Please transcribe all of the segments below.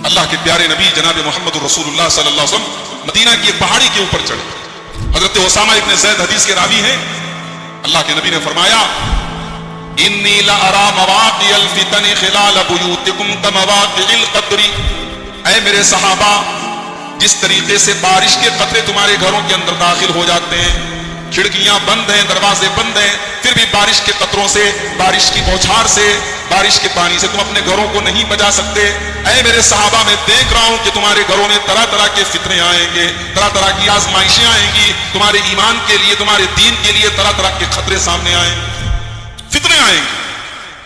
اللہ کے پیارے نبی جناب محمد رسول اللہ صلی اللہ علیہ وسلم مدینہ کی ایک پہاڑی کے اوپر چڑھے. حضرت اسامہ ابن زید حدیث کے راوی ہیں. اللہ کے نبی نے فرمایا انی لارا مواقع الفتن خلال بیوتکم کمواقع القطر. اے میرے صحابہ، جس طریقے سے بارش کے قطرے تمہارے گھروں کے اندر داخل ہو جاتے ہیں، کھڑکیاں بند ہیں، دروازے بند ہیں، پھر بھی بارش کے قطروں سے، بارش کی بوچھار سے، بارش کے پانی سے تم اپنے گھروں کو نہیں بچا سکتے. اے میرے صحابہ، میں دیکھ رہا ہوں کہ تمہارے گھروں میں طرح طرح کے فتنے آئیں گے، طرح طرح کی آزمائشیں آئیں گی، تمہارے ایمان کے لیے، تمہارے دین کے لیے طرح طرح کے خطرے سامنے آئیں گے، فتنے آئیں گے.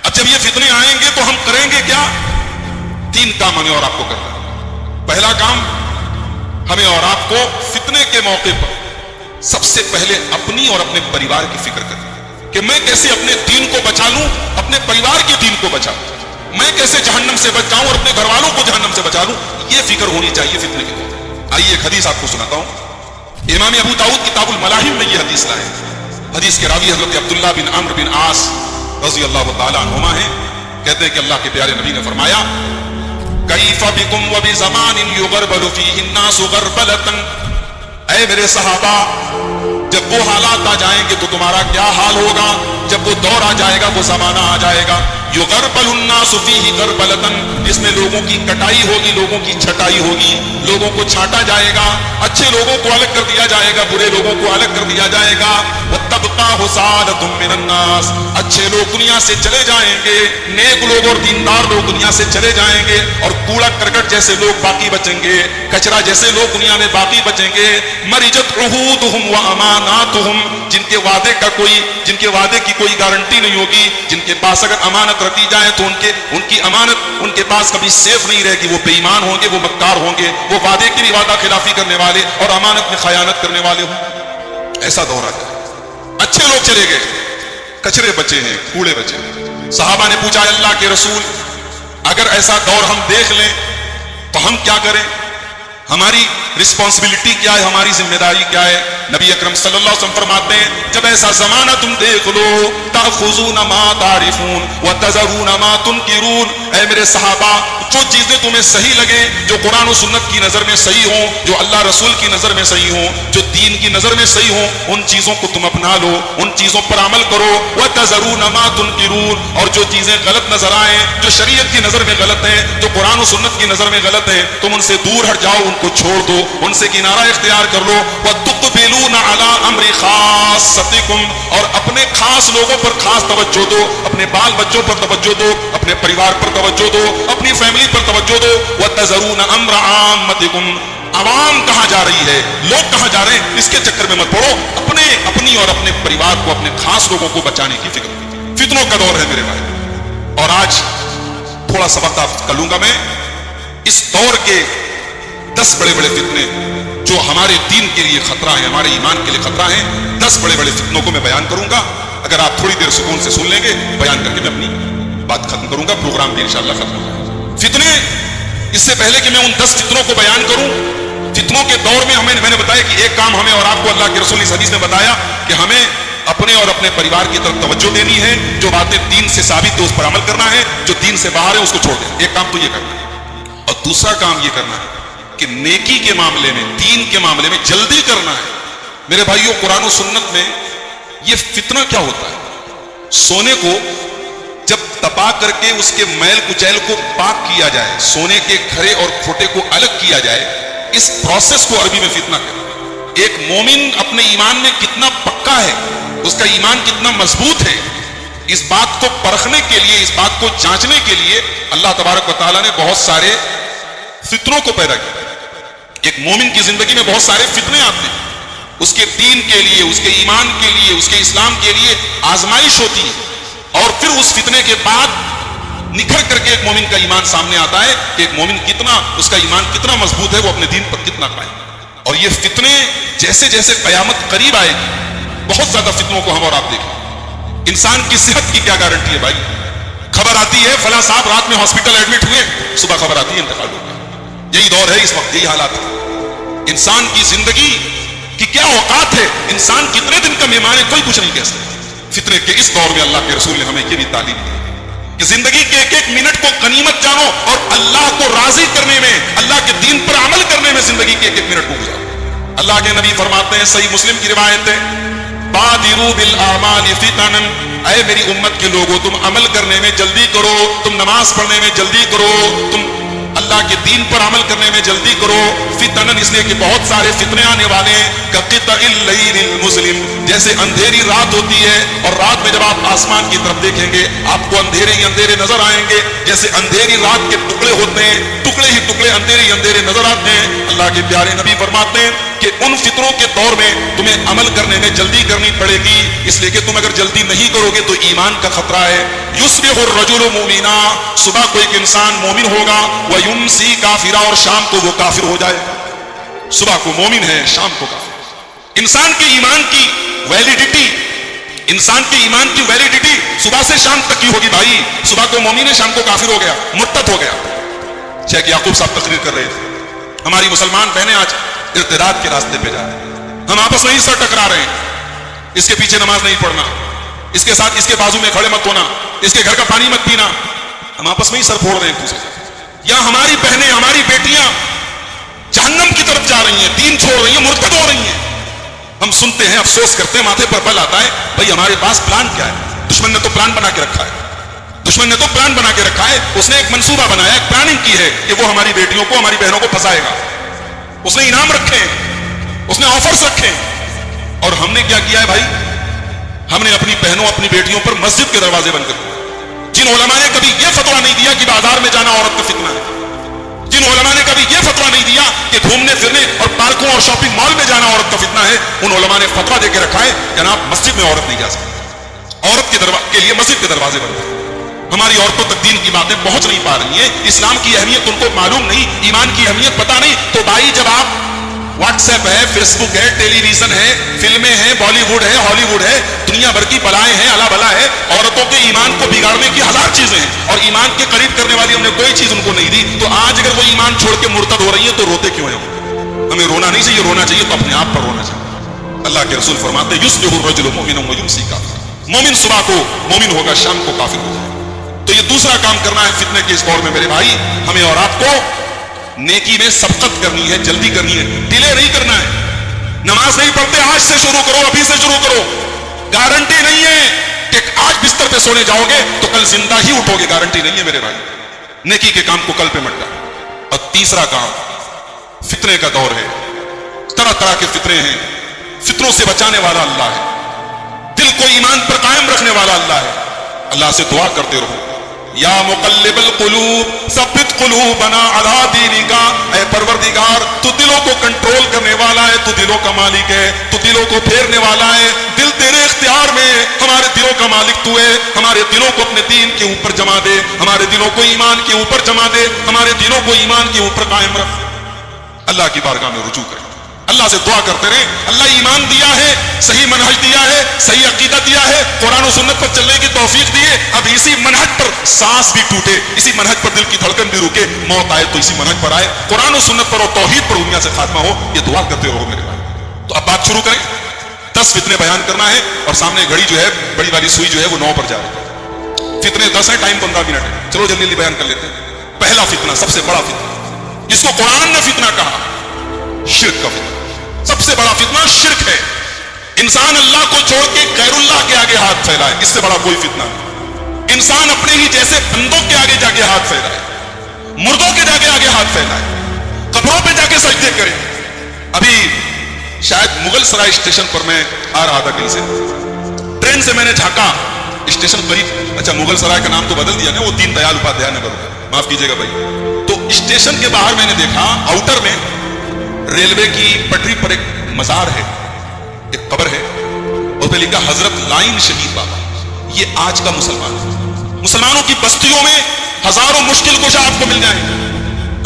اب جب یہ فتنے آئیں گے تو ہم کریں گے کیا؟ 3 کام ہمیں اور آپ کو کرنا ہے. پہلا کام، ہمیں اور آپ کو فتنے کے موقع پر سب سے پہلے اپنی اور اپنے پریوار کی فکر کریں کہ میں کیسے اپنے دین کو بچا لوں، اپنے پریوار کے دین کو بچا لوں، میں کیسے جہنم سے بچ جاؤں اور اپنے گھر والوں کو جہنم سے بچا لوں. یہ فکر ہونی چاہیے فتنے کے موقع. آئیے ایک حدیث آپ کو سناتا ہوں. امام ابو داؤد کتاب الملاحم میں یہ حدیث لائے. حدیث کے راوی حضرت عبداللہ بن عمرو بن عاص رضی اللہ تعالی عنہما ہیں. کہتے ہیں کہ اللہ کے پیارے نبی نے فرمایا کیف بکم وبزمان یغربل فیہ الناس غربلۃ. اے میرے صحابہ، جب وہ حالات آ جائیں گے تو تمہارا کیا حال ہوگا؟ جب وہ دور آ جائے گا، وہ زمانہ آ جائے گا، یغربل الناس فیہ غربلۃ، جس میں لوگوں کی کٹائی ہوگی، لوگوں کی چھٹائی ہوگی، لوگوں کو چھانٹا جائے گا، اچھے لوگوں کو الگ کر دیا جائے گا، برے لوگوں کو الگ کر دیا جائے گا. وتبقى حصالۃ من الناس، اچھے لوگ دنیا سے چلے جائیں گے، نیک لوگ اور دیندار لوگ دنیا سے چلے جائیں گے، اور کوڑا کرکٹ جیسے لوگ باقی بچیں گے، کچرا جیسے لوگ دنیا میں باقی بچیں گے. مرجت عہودہم واماناتہم، جن کے وعدے کی کوئی گارنٹی نہیں ہوگی، جن کے پاس اگر امانت رکھی جائے تو ان کی امانت ان کے پاس کبھی سیف نہیں رہے گی. وہ بے ایمان ہوں گے، وہ مکار ہوں گے، وہ وعدے کی بھی وعدہ خلافی کرنے والے اور امانت میں خیانت کرنے والے ہوں. ایسا دور آ جائے. اچھے لوگ چلے گئے، کچرے بچے ہیں، کوڑے بچے ہیں. صحابہ نے پوچھا اللہ کے رسول، اگر ایسا دور ہم دیکھ لیں تو ہم کیا کریں؟ ہماری رسپانسبلٹی کیا ہے، ہماری ذمہ داری کیا ہے؟ نبی اکرم صلی اللہ علیہ وسلم فرماتے ہیں جب ایسا زمانہ تم دیکھ لو، تأخذون ما تعرفون وتذرون ما تنکرون. اے میرے صحابہ، جو چیزیں تمہیں صحیح لگیں، جو قرآن و سنت کی نظر میں صحیح ہوں، جو اللہ رسول کی نظر میں صحیح ہوں، جو دین کی نظر میں صحیح ہوں، ان چیزوں کو تم اپنا لو، ان چیزوں پر عمل کرو. وتذرون ما تنکرون، اور جو چیزیں غلط نظر آئیں، جو شریعت کی نظر میں غلط ہیں، جو قرآن و سنت کی نظر میں غلط ہیں، تم ان سے دور ہٹ جاؤ، ان کو چھوڑ دو، ان سے کنارہ اختیار کر لو. وتقبلون علی امر خاصتکم، اور اپنے خاص لوگوں پر خاص توجہ دو، اپنے بال بچوں پر توجہ دو، اپنے پریوار پر توجہ دو، اپنی فیملی پر توجہ دو. وتذرون امر عامتکم، عوام کہاں جا رہی ہے، لوگ کہاں جا رہے ہیں، اس کے چکر میں مت پڑو، اپنی اور اپنے پریوار کو، اپنے خاص لوگوں کو بچانے کی فکر. فتنوں کا دور ہے میرے بھائی. اور آج تھوڑا سا وقت آپ کا لوں گا میں اس دور کے 10 بڑے بڑے فتنے جو ہمارے دین کے لیے خطرہ ہیں، ہمارے ایمان کے لیے خطرہ ہیں. 10 بڑے بڑے فتنوں کو میں بیان کروں گا. اگر آپ تھوڑی دیر سکون سے سن لیں گے، بیان کر کے میں اپنی بات ختم کروں گا، پروگرام بھی انشاءاللہ ختم ہوگا. فتنے، اس سے پہلے کہ میں ان 10 فتنوں کو بیان کروں، فتنوں کے دور میں میں نے بتایا کہ ایک کام ہمیں اور آپ کو اللہ کے رسول اس حدیث نے بتایا کہ ہمیں اپنے اور اپنے پریوار کی طرف توجہ دینی ہے. جو باتیں دین سے ثابت ہے اس پر عمل کرنا ہے، جو دین سے باہر ہے اس کو چھوڑ دیں. ایک کام تو یہ کرنا ہے، اور دوسرا کام یہ کرنا ہے کہ نیکی کے معاملے میں، دین کے معاملے میں جلدی کرنا ہے. میرے بھائیوں، قرآن و سنت میں یہ فتنہ کیا ہوتا ہے؟ سونے کو جب تپا کر کے اس کے میل کچیل کو پاک کیا جائے، سونے کے کھرے اور کھوٹے کو الگ کیا جائے، اس پروسیس کو عربی میں فتنہ کہتے ہیں. ایک مومن اپنے ایمان میں کتنا پکا ہے، اس کا ایمان کتنا مضبوط ہے، اس بات کو پرکھنے کے لیے، اس بات کو جانچنے کے لیے اللہ تبارک و تعالیٰ نے بہت سارے فتنوں کو پیدا کیا. ایک مومن کی زندگی میں بہت سارے فتنے آتے ہیں، اس کے دین کے لیے، اس کے ایمان کے لیے، اس کے اسلام کے لیے آزمائش ہوتی ہے، اور پھر اس فتنے کے بعد نکھر کر کے ایک مومن کا ایمان سامنے آتا ہے کہ ایک مومن کتنا، اس کا ایمان کتنا مضبوط ہے، وہ اپنے دین پر کتنا قائم. اور یہ فتنے جیسے جیسے قیامت قریب آئے گی، بہت زیادہ فتنوں کو ہم اور آپ دیکھیں. انسان کی صحت کی کیا گارنٹی ہے بھائی؟ خبر آتی ہے فلاں صاحب رات میں ہاسپٹل ایڈمٹ ہوئے، صبح خبر آتی ہے انتقال ہو گیا. یہی دور ہے اس وقت، یہی حالات ہے. انسان کی زندگی کی کیا اوقات ہے، انسان کتنے دن کا مہمان ہے، کوئی کچھ نہیں کہہ سکتا. فتنے کے اس دور میں اللہ کے رسول نے ہمیں یہ بھی تعلیم دی کہ زندگی کے ایک ایک منٹ کو غنیمت جانو اور اللہ کو راضی کرنے میں नबी फरमाते हैं, सही मुस्लिम की रिवायत है, बादिरू बिल आमाल फितनन, ऐ मेरी उम्मत के लोगों तुम अमल करने में जल्दी करो, तुम नमाज पढ़ने में जल्दी करो, तुम अल्लाह के दीन पर अमल करने में जल्दी करो। फितनन इसलिए कि बहुत सारे फितने आने वाले हैं, कक़ित्इल लैलिल मुज़लिम, जैसे अंधेरी रात होती है और रात में जब आप आसमान की तरफ देखेंगे आपको अंधेरे ही अंधेरे नजर आएंगे, जैसे अंधेरी रात के टुकड़े होते हैं, टुकड़े ही टुकड़े अंधेरे ही अंधेरे नजर आते हैं। अल्लाह के प्यारे नबी फरमाते हैं कि उन फितरों के दौर में तुम्हें अमल करने में जल्दी करनी पड़ेगी, इसलिए कि तुम अगर जल्दी नहीं करोगे तो ईमान का खतरा है। युस्बिहुर रजुलु मुमिना, सुबह कोई एक इंसान मोमिन होगा, व युमसी काफिरा, और शाम को वो काफिर हो जाएगा। सुबह को मोमिन है, शाम को काफिर। इंसान के ईमान की वैलिडिटी, इंसान के ईमान की वैलिडिटी सुबह से शाम तक की होगी भाई। सुबह को मोमिन है, शाम को काफिर हो गया, मुर्तद हो गया। शेख याकूब साहब तकरीर कर रहे थे, हमारी मुसलमान बहनें आज इर्तिदाद के रास्ते पे जा रहे हैं, हम आपस में ही सर टकरा रहे हैं। इसके पीछे नमाज नहीं पढ़ना, इसके साथ इसके बाजू में खड़े मत होना, इसके घर का पानी मत पीना, हम आपस में ही सर फोड़ रहे हैं एक दूसरे। या हमारी बहनें, हमारी बेटियां जहन्नम की तरफ जा रही हैं, दीन छोड़ रही हैं, मुर्तद हो रही हैं। हम सुनते हैं, अफसोस करते हैं, माथे पर बल आता है, भाई हमारे पास प्लान क्या है? दुश्मन ने तो प्लान बना के रखा है, दुश्मन ने तो प्लान बना के रखा है, उसने एक मंसूबा बनाया, एक प्लानिंग की है कि वो हमारी बेटियों को, हमारी बहनों को फंसाएगा। उसने इनाम रखे, उसने ऑफर्स रखे, और हमने क्या किया है भाई? हमने अपनी बहनों, अपनी बेटियों पर मस्जिद के दरवाजे बंद कर दिए। जिन उलमा ने कभी यह फतवा नहीं दिया कि बाजार में जाना औरत का फितना है, जिन उलमा ने कभी यह फतवा नहीं दिया कि घूमने फिरने और पार्कों और शॉपिंग मॉल में जाना औरत का फितना है, उन उलमा ने फतवा देके रखा है जनाब मस्जिद में औरत नहीं जा सकती, औरत के लिए मस्जिद के दरवाजे बंद है। हमारी औरतों तक दीन की बातें पहुंच नहीं पा रही हैं, इस्लाम की अहमियत उनको मालूम नहीं, ईमान की अहमियत पता नहीं। तो भाई जब आप व्हाट्सएप है, फेसबुक है, टेलीविजन है, फिल्में हैं, बॉलीवुड है, हॉलीवुड है, दुनिया भर की बलाएं हैं, अला बला है, औरतों के ईमान को बिगाड़ने की हजार चीजें हैं, और ईमान के करीब करने वाली हमने कोई चीज उनको नहीं दी। तो आज अगर वो ईमान छोड़ के मुर्तद हो रही है तो रोते क्यों है? हमें रोना नहीं चाहिए, रोना चाहिए तो अपने आप पर रोना चाहिए। अल्लाह के रसूल फरमाते युस्बिहुर रजुलु मुमिनन व युमसी काफिर, मोमिन सुबह को मोमिन होगा, शाम को काफिर होगा। तो ये दूसरा काम करना है फितने के इस दौर में मेरे भाई, हमें और आपको नेकी में सबकत करनी है, जल्दी करनी है, डिले नहीं करना है। नमाज नहीं पढ़ते, आज से शुरू करो, अभी से शुरू करो। गारंटी नहीं है कि आज बिस्तर पे सोने जाओगे तो कल जिंदा ही उठोगे, गारंटी नहीं है मेरे भाई। नेकी के काम को कल पे मत डालो। और तीसरा काम, फितने का दौर है, तरह तरह के फितने हैं, फितनों से बचाने वाला अल्लाह है, दिल को ईमान पर कायम रखने वाला अल्लाह है। अल्लाह से दुआ करते रहो, या मुक़ल्लिबल क़ुलूब सब्बित क़ुलूबना अला दीनिका, ऐ परवरदिगार तू दिलों को कंट्रोल करने वाला है, तू दिलों का मालिक है, तू दिलों को फेरने वाला है, दिल तेरे इख्तियार में, हमारे दिलों का मालिक तू है, हमारे दिलों को अपने दीन के ऊपर जमा दे, हमारे दिलों को ईमान के ऊपर जमा दे, हमारे दिलों को ईमान के ऊपर कायम रख। अल्लाह की बारगाह में रुजू करें, अल्लाह से दुआ करते रहे। अल्लाह ईमान दिया है, सही मनहज दिया है, सही अकीदा दिया है, कुरान और सुन्नत पर चलने की तौफीक दी है। अब इसी मनहज पर सांस भी टूटे, इसी मनहज पर दिल की धड़कन भी रुके, मौत आए तो इसी मनहज पर आए, कुरान और सुन्नत पर और तौहीद पर दुनिया से खात्मा हो, ये दुआ करते रहो मेरे भाई। तो अब बात शुरू करें। 10 फितने बयान करना है और सामने घड़ी जो है, बड़ी वाली सुई जो है वो 9 पर जा रही है। फितने 10 है, टाइम 15 मिनट है, चलो जल्दी जल्दी बयान कर लेते हैं। पहला फितना, सबसे बड़ा फितना, जिसको कुरान ने फितना कहा, शिर्क का फितना। सबसे बड़ा फितना शिर्क है। इंसान अल्लाह को छोड़ के गैरुल्लाह के आगे हाथ फैलाए, इससे बड़ा कोई फितना नहीं। इंसान अपने ही जैसे बंदों के आगे जाके हाथ फैलाए, मुर्दों के जाके आगे हाथ फैलाए, कब्रों पे जाके सजदे करे। अभी शायद मुगल सराय स्टेशन पर मैं आ रहा था, कहीं से ट्रेन से मैंने झांका, स्टेशन करीब, अच्छा मुगल सराय का नाम तो बदल दिया ना, वो दीन दयाल उपाध्याय नगर, माफ कीजिएगा भाई। तो स्टेशन के बाहर मैंने देखा, आउटर में रेलवे की पटरी पर एक मजार है, एक कब्र है, उस पर लिखा हजरत लाइन शहीद बाबा। ये आज का मुसलमान है। मुसलमानों की बस्तियों में हजारों मुश्किल कुशा आपको मिल जाए।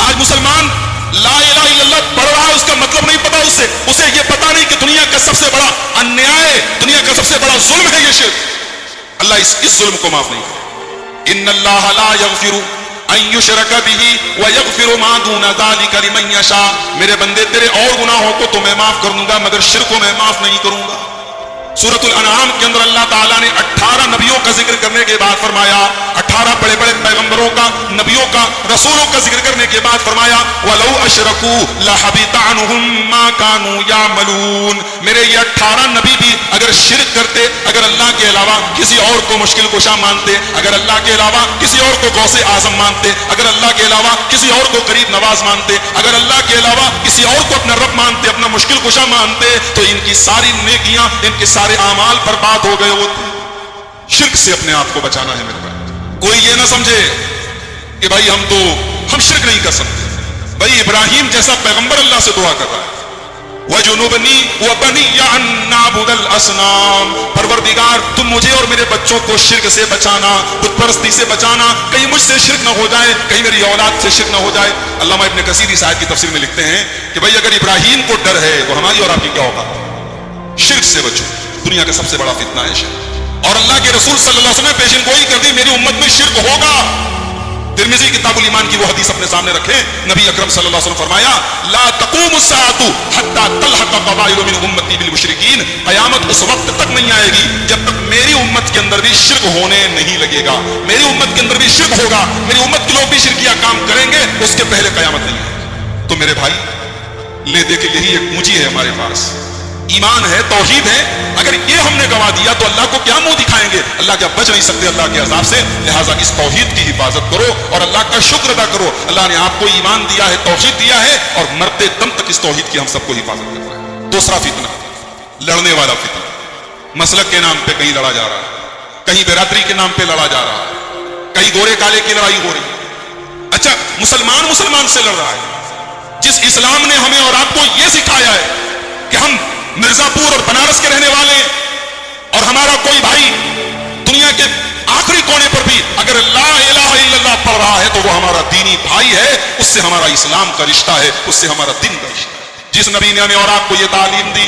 आज मुसलमान ला इलाहा इल्लल्लाह पढ़ रहा है, उसका मतलब नहीं पता, उसे ये पता नहीं कि दुनिया का सबसे बड़ा अन्याय, दुनिया का सबसे बड़ा जुल्म है ये शिर्क। अल्लाह इस जुल्म को माफ नहीं करे। इन्नल्लाह ला यगफिरु अन युशरक बिही व यगफिरु मा दूना ज़ालिका लिमन यशा। मेरे बंदे तेरे और गुनाहों को तो मैं माफ कर दूंगा, मगर शिर्क को मैं माफ नहीं करूंगा। सूरतुल अनआम के अंदर अल्लाह ताला ने 18 नबियों का जिक्र करने के बाद फरमाया, 18 बड़े बड़े पैगंबरों का, नबियों का, रसूलों का जिक्र करने के बाद फरमाया वलौ अशरकू लहबिता अन्हुम मा कानू यामलून। मेरे ये 18 नबी भी अगर शिरक करते, अगर अल्लाह के अलावा किसी और को मुश्किल कुशा मानते, अगर अल्लाह के अलावा किसी और को गौसे आजम मानते, अगर अल्लाह के अलावा किसी और को करीब नवाज मानते, अगर अल्लाह के अलावा किसी और को अपना रब मानते, अपना मुश्किल कुशा मानते, तो इनकी सारी नेकियां, इनके सारे आमाल बर्बाद हो गए होते। शिर्क से अपने आप को बचाना है मेरे भाई। कोई ये ना समझे कि भाई हम शिर्क नहीं कर सकते। भाई इब्राहिम जैसा पैगंबर अल्लाह से दुआ कर रहा है, वजुनुबनी व बनिया अन नाबुदल असनाम, परवरदिगार तुम मुझे और मेरे बच्चों को शिर्क से बचाना, बुत परस्ती से बचाना, कहीं मुझसे शिर्क न हो जाए, कहीं मेरी औलाद से शिर्क न हो जाए। अल्लामा इब्न कसीर इस आयत की तफसीर में लिखते हैं कि भाई अगर इब्राहिम को डर है तो हमारी और आपकी क्या होगा? शिर्क से बचो, दुनिया का सबसे बड़ा फितना है शिर्क। और अल्लाह के रसूल सल्लल्लाहु अलैहि वसल्लम ने पेशिन गोई कर दी, मेरी उम्मत में शिर्क होगा। तिर्मिज़ी किताबुल ईमान की वो हदीस अपने सामने रखें, नबी अकरम सल्लल्लाहु अलैहि वसल्लम फरमाया ला तक़ूमु अस्साअतु हत्ता तलहक़ क़बाइलु मिन उम्मती बिल मुशरिकीन, क़यामत उस वक्त तक नहीं आएगी जब तक मेरी उम्मत के अंदर भी शिर्क होने नहीं लगेगा। मेरी उम्मत के अंदर भी शिर्क होगा, मेरी उम्मत के लोग भी शिर्किया काम करेंगे, उसके पहले क़यामत नहीं आएगी। तो मेरे भाई ले दे के यही एक पूंजी है हमारे पास, ईमान है, तौहीद है। अगर ये हमने गवा दिया तो अल्लाह को क्या मुंह दिखाएंगे? अल्लाह क्या बच नहीं सकते अल्लाह के अजाब से? लिहाजा इस तौहीद की हिफाजत करो और अल्लाह का शुक्र अदा करो। अल्लाह ने आपको ईमान दिया है, तौहीद दिया है, और मरते दम तक इस तौहीद की हम सबको हिफाजत करना है। दूसरा फितना, लड़ने वाला फितना। मसलक के नाम पे कहीं लड़ा जा रहा है, कहीं बिरादरी के नाम पे लड़ा जा रहा है, कहीं गोरे काले की लड़ाई हो रही है। अच्छा, मुसलमान से लड़ रहा है। जिस इस्लाम ने हमें और आपको यह सिखाया है कि हम मिर्जापुर और बनारस के रहने वाले, और हमारा कोई भाई दुनिया के आखिरी कोने पर भी अगर ला इलाहा इल्लल्लाह पढ़ रहा है तो वो हमारा दीनी भाई है, उससे हमारा इस्लाम का रिश्ता है, उससे हमारा दिन का रिश्ता है। जिस नबी ने हमें और आपको ये तालीम दी,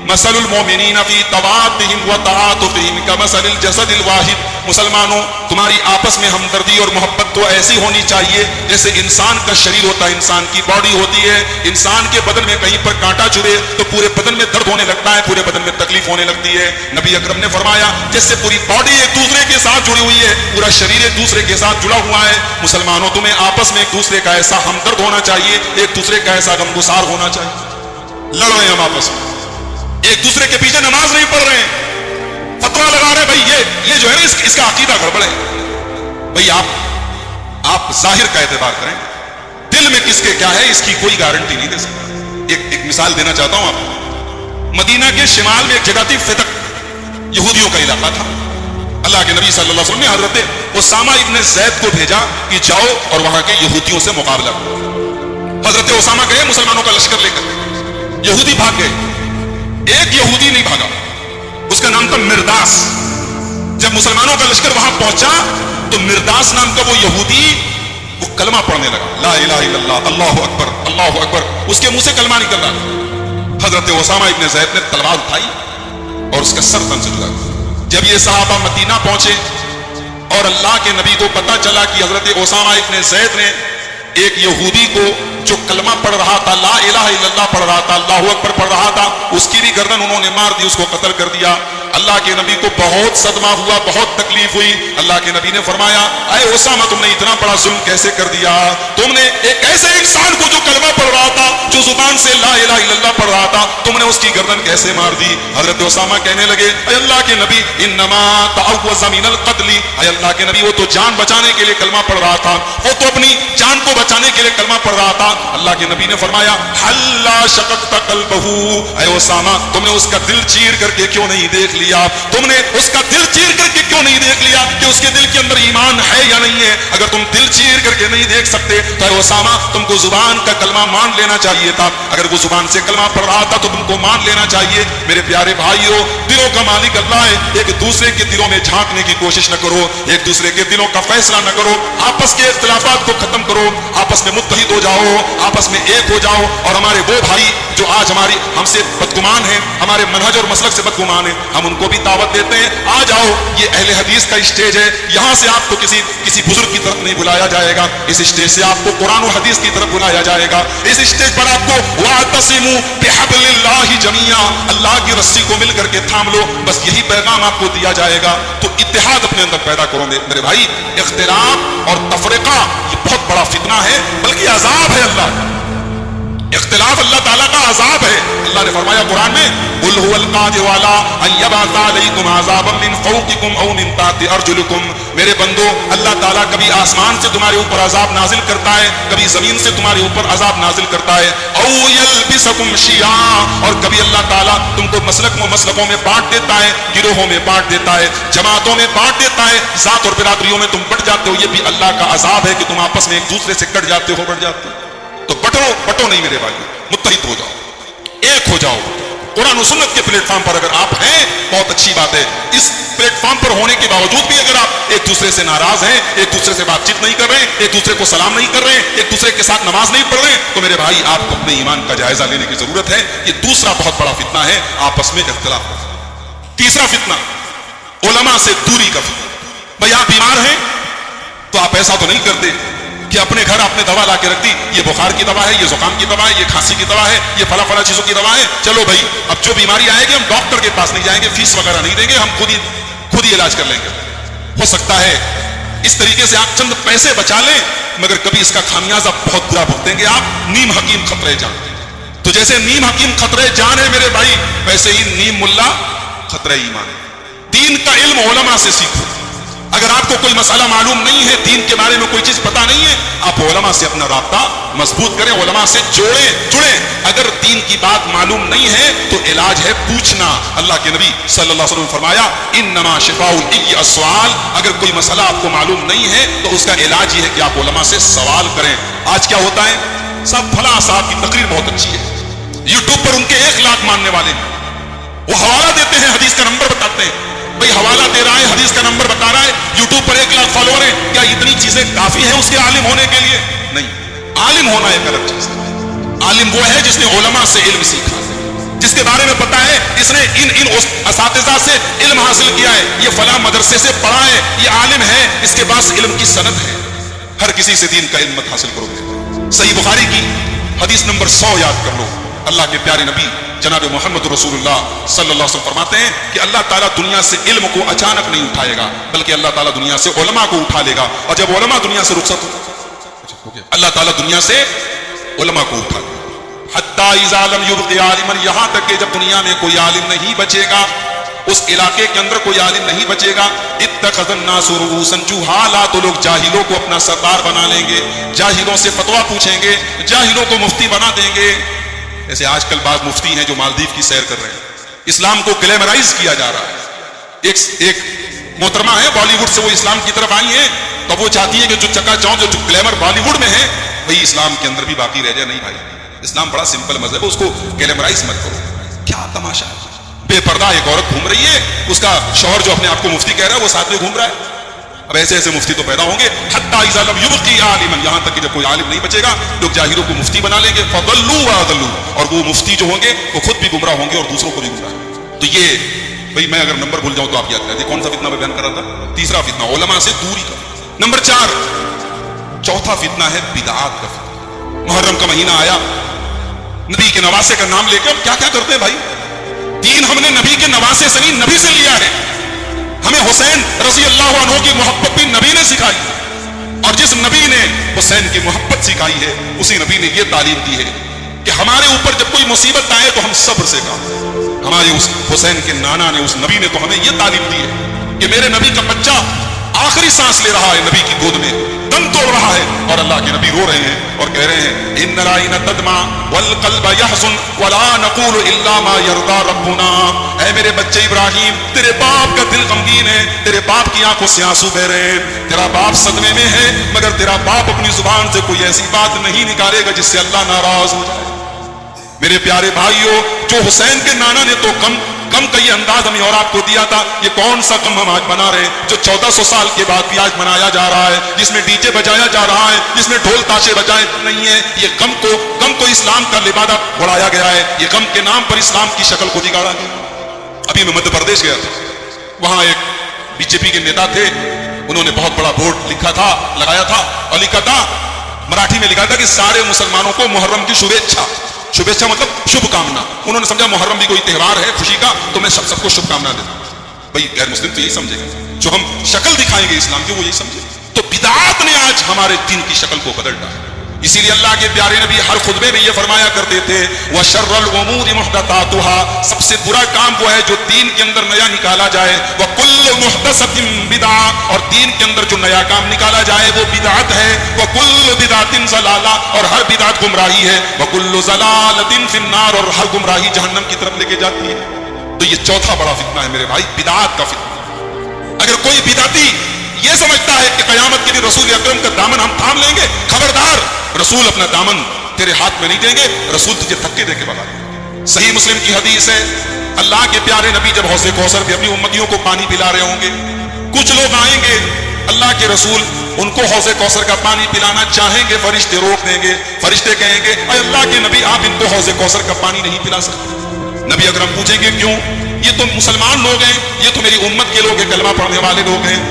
मसलुल मोमिनीन फी तवाद्दिहिम व तआतुफिहिम कमसलिल जसदिल वाहिद, मुसलमानों तुम्हारी आपस में हमदर्दी और मोहब्बत तो ऐसी होनी चाहिए जैसे इंसान का शरीर होता है, इंसान की बॉडी होती है। इंसान के बदन में कहीं पर कांटा चुभे तो पूरे बदन में दर्द होने लगता है, पूरे बदन में तकलीफ होने लगती है। नबी अकरम ने फरमाया जैसे पूरी बॉडी एक दूसरे के साथ जुड़ी हुई है, पूरा शरीर एक दूसरे के साथ जुड़ा हुआ है, मुसलमानों तुम्हें आपस में एक दूसरे का ऐसा हमदर्द होना चाहिए, एक दूसरे का ऐसा गमगुसार होना चाहिए। लड़ रहे हैं हम आपस में, एक दूसरे के पीछे नमाज नहीं पढ़ रहे हैं, फतवा लगा रहे हैं, भाई ये जो है ना इसका अकीदा गड़बड़ है। भाई आप जाहिर का एतबार करें, दिल में किसके क्या है इसकी कोई गारंटी नहीं दे सकता। एक मिसाल देना चाहता हूं आपको। मदीना के शिमाल में एक जगह थी फितक, यहूदियों का इलाका था। अल्लाह के नबी सल्लल्लाहु अलैहि वसल्लम ने हजरत उसामा इब्न ज़ैद को भेजा कि जाओ और वहां के यहूदियों से मुकाबला करो। हजरत उसामा गए मुसलमानों का लश्कर लेकर, यहूदी भाग गए। एक यहूदी नहीं भागा, उसका नाम था मिर्दास। जब मुसलमानों का लश्कर वहां पहुंचा तो मिर्दास नाम का वो यहूदी वो कलमा पढ़ने लगा, ला इलाहा इल्लल्लाह अल्लाहु अकबर अल्लाहु अकबर। उसके मुंह से कलमा निकल रहा। हजरत उसामा इब्न ज़ैद ने तलवार उठाई और उसका सर तन से जुड़ा। जब ये सहाबा मदीना पहुंचे और अल्लाह के नबी को पता चला कि हजरत उसामा इब्न ज़ैद ने एक यहूदी को जो कलमा पढ़ रहा था, ला इलाहा इल्लल्लाह पढ़ रहा था, अल्लाहु अकबर पढ़ रहा था, उसकी भी गर्दन उन्होंने मार दी, उसको कत्ल कर दिया। अल्लाह के नबी को बहुत सदमा हुआ, बहुत तकलीफ हुई। अल्लाह के नबी ने फरमाया अरे उसामा तुमने इतना बड़ा जुल्म कैसे कर दिया? तुमने एक ऐसे इंसान को जो कलमा पढ़ रहा था, जो जुबान से ला इलाहा इल्लल्लाह पढ़ रहा था, तुमने उसकी गर्दन कैसे मार दी? हजरत उसामा कहने लगे अल्लाह के नबी इन्नमा तअव्वज़ मिनल क़त्ल, अल्लाह के नबी वो तो जान बचाने के लिए कलमा पढ़ रहा था, वो तो अपनी जान को बचाने के लिए कलमा पढ़ रहा था। अल्लाह के नबी ने फरमाया हल्ला शक़क़्त क़ल्बहू, ऐ उसामा तुमने उसका दिल चीर करके क्यों नहीं देख लिया? तुमने उसका दिल चीर करके क्यों नहीं देख लिया कि उसके दिल के अंदर ईमान है या नहीं है? अगर तुम दिल चीर करके नहीं देख सकते तो ऐ उसामा तुमको जुबान का कलमा मान लेना चाहिए था। अगर वो जुबान से कलमा पढ़ रहा था तो तुमको मान लेना चाहिए। मेरे प्यारे भाइयों, दिलों का मालिक अल्लाह है, एक दूसरे के दिलों में झांकने की कोशिश न करो, एक दूसरे के दिलों का फैसला न करो, आपस के इख्तिलाफात को खत्म करो, आपस में मुत्तहिद हो जाओ, आपस آپس میں ایک ہو جاؤ اور ہمارے وہ بھائی جو آج ہم سے بدگمان ہیں, ہمارے منہج اور مسلک سے بدگمان ہیں, ہم ان کو بھی دعوت دیتے ہیں, آ جاؤ, یہ اہل حدیث کا اسٹیج ہے, یہاں سے آپ کو کسی بزرگ کی طرف نہیں بلایا جائے گا, اس اسٹیج سے آپ کو قرآن و حدیث کی طرف بلایا جائے گا, اس اسٹیج پر آپ کو وَاعْتَصِمُوا بِحَبْلِ اللَّهِ جَمِيعًا, اللہ کی رسی کو مل کر کے تھام لو, بس یہی پیغام آپ کو دیا جائے گا. تو اتحاد اپنے اندر پیدا کرو میرے بھائی. اختلاف اور تفرقہ یہ بہت بڑا فتنہ ہے, بلکہ عذاب ہے اللہ کا. اختلاف اللہ تعالیٰ کا عذاب ہے. اللہ نے فرمایا قرآن میں قُلْ هُوَ الْقَادِرُ عَلَىٰ أَن يَبْعَثَ عَلَيْكُمْ عَذَابًا مِّن فَوْقِكُمْ أَوْ مِن تَحْتِ أَرْجُلِكُمْ. میرے بندو, اللہ تعالیٰ کبھی آسمان سے تمہارے اوپر عذاب نازل کرتا ہے, کبھی زمین سے تمہارے اوپر عذاب نازل کرتا ہے. أَوْ يَلْبِسَكُمْ شِيَعًا, اور کبھی اللہ تعالیٰ تم کو مسلکوں میں بانٹ دیتا ہے, گروہوں میں بانٹ دیتا ہے, جماعتوں میں بانٹ دیتا ہے, ذات اور برادریوں میں تم بٹ جاتے ہو. یہ بھی اللہ کا عذاب ہے کہ تم آپس میں ایک دوسرے سے کٹ جاتے ہو, بٹ جاتے ہو. تو بٹو نہیں میرے بھائی, متحد ہو جاؤ, ایک ہو جاؤ. قرآن و سنت کے پلیٹ فارم پر اگر آپ ہیں بہت اچھی بات ہے. اس پلیٹ فارم پر ہونے کے باوجود بھی اگر آپ ایک دوسرے سے ناراض ہیں, ایک دوسرے سے بات چیت نہیں کر رہے, ایک دوسرے کو سلام نہیں کر رہے, ایک دوسرے کے ساتھ نماز نہیں پڑھ رہے, تو میرے بھائی آپ کو اپنے ایمان کا جائزہ لینے کی ضرورت ہے. یہ دوسرا بہت بڑا فتنہ ہے, آپس میں اختلاف. تیسرا فتنہ علماء سے دوری کا فتنہ. بھائی آپ بیمار ہیں تو آپ ایسا تو نہیں کرتے کہ اپنے گھر آپ نے دوا لا کے رکھ دی, یہ بخار کی دوا ہے, یہ زکام کی دوا ہے, یہ کھانسی کی دوا ہے, یہ فلاں چیزوں کی دوا ہے, چلو بھائی اب جو بیماری آئے گی ہم ڈاکٹر کے پاس نہیں جائیں گے, فیس وغیرہ نہیں دیں گے, ہم خود ہی علاج کر لیں گے. ہو سکتا ہے اس طریقے سے آپ چند پیسے بچا لیں, مگر کبھی اس کا خمیازہ بہت برا بھگتیں گے آپ. نیم حکیم خطرے جان. تو جیسے نیم حکیم خطرے جان ہے میرے بھائی, ویسے ہی نیم ملا خطرے ایمان ہے. دین کا علم علماء سے سیکھو. اگر آپ کو کوئی مسئلہ معلوم نہیں ہے, دین کے بارے میں کوئی چیز پتا نہیں ہے, آپ علماء سے اپنا رابطہ مضبوط کریں, علماء سے جڑیں. اگر دین کی بات معلوم نہیں ہے تو علاج ہے پوچھنا. اللہ کے نبی صلی اللہ علیہ وسلم نے فرمایا انما شفاء العی السؤال. اگر کوئی مسئلہ آپ کو معلوم نہیں ہے تو اس کا علاج یہ ہے کہ آپ علماء سے سوال کریں. آج کیا ہوتا ہے, سب فلاں صاحب کی تقریر بہت اچھی ہے, یوٹیوب پر ان کے 1 لاکھ ماننے والے ہیں, وہ حوالہ دیتے ہیں, حدیث کا نمبر بتاتے ہیں. بھئی حوالہ دے رہا ہے, حدیث کا نمبر بتا رہا ہے, یوٹیوب پر 1 لاکھ فالوور ہیں, کیا اتنی چیزیں کافی ہیں اس کے عالم ہونے کے لیے؟ نہیں. عالم ہونا ایک الگ چیز ہے. عالم وہ ہے جس نے علماء سے علم سیکھا, جس کے بارے میں پتا ہے اس نے ان اساتذہ سے علم حاصل کیا ہے, یہ فلاں مدرسے سے پڑھا ہے, یہ عالم ہے, اس کے پاس علم کی سند ہے. ہر کسی سے دین کا علم مت حاصل کرو گے. صحیح بخاری کی حدیث نمبر 100 یاد کر لو. اللہ کے پیارے نبی جناب محمد رسول اللہ صلی اللہ علیہ وسلم فرماتے ہیں کہ اللہ تعالیٰ دنیا سے علم کو اچانک نہیں اٹھائے گا, بلکہ اللہ تعالیٰ دنیا سے علماء کو اٹھا لے گا. اور جب علماء دنیا سے رخصت ہو گیا, اللہ تعالیٰ دنیا سے علماء کو اٹھا لے گا. حتیٰ اذا لم یبق عالما, یہاں تک کہ جب دنیا میں کوئی عالم نہیں بچے گا, اس علاقے کے اندر کوئی عالم نہیں بچے گا. اتخذ الناس رؤوسا جہالا, تو لوگ جاہلوں کو اپنا سردار بنا لیں گے, جاہلوں سے فتویٰ پوچھیں گے, جاہلوں کو مفتی بنا دیں گے. ایسے آج کل بعض مفتی ہیں جو مالدیو کی سیر کر رہے ہیں, اسلام کو گلیمرائز کیا جا رہا ہے. ایک محترمہ ہے بالی ووڈ سے, وہ اسلام کی طرف آئی ہیں, تو وہ چاہتی ہے کہ جو چکا چوند جو گلیمر بالی ووڈ میں ہے وہی اسلام کے اندر بھی باقی رہ جائے. نہیں بھائی, اسلام بڑا سمپل مذہب ہے, اس کو گلیمرائز مت کرو. کیا تماشا ہے, بے پردہ ایک عورت گھوم رہی ہے, اس کا شوہر جو اپنے آپ کو مفتی کہہ رہا ہے وہ ساتھ میں گھوم رہا ہے. اب ایسے ایسے مفتی تو پیدا ہوں گے. حتی اذا لم یبق عالما, یہاں تک کہ جب کوئی عالم نہیں بچے گا, لوگ جاہلوں کو مفتی بنا لیں گے. فضلوا واضلوا, اور وہ مفتی جو ہوں گے وہ خود بھی گمراہ ہوں گے اور دوسروں کو بھی گمراہ. تو یہ بھئی میں اگر نمبر بھول جاؤں تو آپ یاد کر دیں کون سا فتنہ میں بیان کر رہا تھا. تیسرا فتنہ علماء سے دوری کا. نمبر 4, چوتھا فتنہ ہے بدعات کا فتنہ. محرم کا مہینہ آیا, نبی کے نواسے کا نام لے کے ہم کیا کیا کرتے ہیں بھائی. دین ہم نے نبی کے نواسے سے نہیں, نبی سے لیا ہے. ہمیں حسین رضی اللہ عنہ کی محبت بھی نبی نے سکھائی, اور جس نبی نے حسین کی محبت سکھائی ہے اسی نبی نے یہ تعلیم دی ہے کہ ہمارے اوپر جب کوئی مصیبت آئے تو ہم صبر سے کام کریں. ہمارے اس حسین کے نانا نے, اس نبی نے تو ہمیں یہ تعلیم دی ہے کہ میرے نبی کا بچہ آخری سانس لے رہا ہے نبی کی گود میں, دم توڑ رہا ہے, اور اللہ کے نبی رو رہے ہیں اور کہہ رہے ہیں ان العین تدمع والقلب يحزن ولا نقول الا ما يرضى ربنا. اے میرے بچے ابراہیم, تیرے باپ کا دل غمگین ہے, تیرے باپ کی آنکھوں سے آنسو بہ رہے ہیں, تیرا باپ صدمے میں ہے, مگر تیرا باپ اپنی زبان سے کوئی ایسی بات نہیں نکالے گا جس سے اللہ ناراض ہو جائے. میرے پیارے بھائیوں, جو حسین کے نانا نے تو غم गम का ये अंदाज हमें और आपको दिया था। ये कौन सा गम हम आज मना रहे हैं जो 1400 साल के बाद भी आज मनाया जा रहा है, जिसमें डीजे बजाया जा रहा है, जिसमें ढोल ताशे बजाए नहीं है। ये गम को इस्लाम का लिबादा उड़ाया गया है। ये गम के नाम पर इस्लाम की शक्ल को बिगाड़ा गया। अभी मैं मध्य प्रदेश गया था, वहां एक बीजेपी के नेता थे, उन्होंने बहुत बड़ा बोर्ड लिखा था, लगाया था और लिखा था, मराठी में लिखा था कि सारे मुसलमानों को मुहर्रम की शुभेच्छा। शुभेच्छा मतलब शुभकामना। उन्होंने समझा मुहर्रम भी कोई त्योहार है खुशी का, तो मैं सबको शुभकामना देता हूं। भाई गैर मुस्लिम तो यही समझेगा, जो हम शक्ल दिखाएंगे इस्लाम की वो यही समझे। तो बिदअत ने आज हमारे दीन की शक्ल को बदल डाला। इसीलिए अल्लाह के प्यारे नबी हर खुतबे में ये फरमाया करते थे, व शर्रुल उमूरि मुहदसातुहा, सबसे बुरा काम वो है जो दीन के अंदर नया निकाला जाए। व कुल्लु मुहदसतिन बिदअ, और दीन के अंदर जो नया काम निकाला जाए वो बिदअत है। व कुल्लु बिदअतिन ज़लाला, और हर बिदअत गुमराही है। व कुल्लु ज़लालतिन फिन्नार, और हर गुमराही जहन्नम की तरफ लेके जाती है। तो ये चौथा बड़ा फितना है मेरे भाई, बिदअत का फितना। अगर कोई बिदअती ये समझता है कि कयामत के दिन रसूल अकरम का दामन हम थाम लेंगे, खबरदार, रसूल अपना दामन तेरे हाथ में नहीं देंगे, रसूल तुझे धक्के देके भगा देंगे। सही मुस्लिम की हदीस है, अल्लाह के प्यारे नबी जब हौज़े कौसर पे अपनी उम्मतियों को पानी पिला रहे होंगे, कुछ लोग आएंगे, अल्लाह के रसूल उनको हौज़े कौसर का पानी पिलाना चाहेंगे, फरिश्ते रोक देंगे। फरिश्ते कहेंगे, अरे अल्लाह के नबी आप इनको हौज़े कौसर का पानी नहीं पिला सकते। नबी अकरम पूछेंगे क्यों? ये तो मुसलमान लोग हैं, ये तो मेरी उम्मत के लोग हैं, कलमा पढ़ने वाले लोग हैं।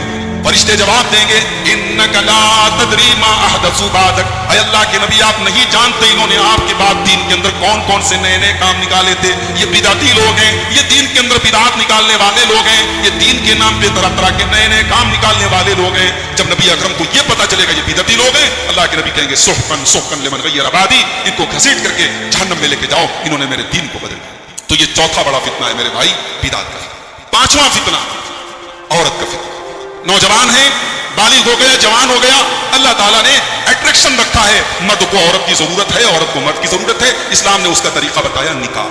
फरिश्ते जवाब देंगे, इन्नका ला तदरी मा अहदसु बादक, ऐ अल्लाह के नबी आप नहीं जानते इन्होंने आपके बाद दीन के अंदर कौन कौन से नए नए काम निकाले थे। ये बिदअती लोग हैं, ये दीन के अंदर बिदअत निकालने वाले लोग हैं, ये दीन के नाम पे तरह तरह के नए नए काम निकालने वाले लोग हैं। जब नबी अकरम को ये पता चलेगा ये बिदअती लोग हैं, अल्लाह के नबी कहेंगे, सुहकन सुहकन लिमन गय्यर आबादी, इनको घसीट करके जहन्नम में लेके जाओ, इन्होंने मेरे दीन को बदल दिया। तो ये चौथा बड़ा फितना है मेरे भाई, बिदअत का। पांचवा फितना औरत का फितना। नौजवान है, बालिग हो गया, जवान हो गया, अल्लाह ताला ने अट्रैक्शन रखा है, मर्द को औरत की जरूरत है, औरत को मर्द की जरूरत है। इस्लाम ने उसका तरीका बताया, निकाह।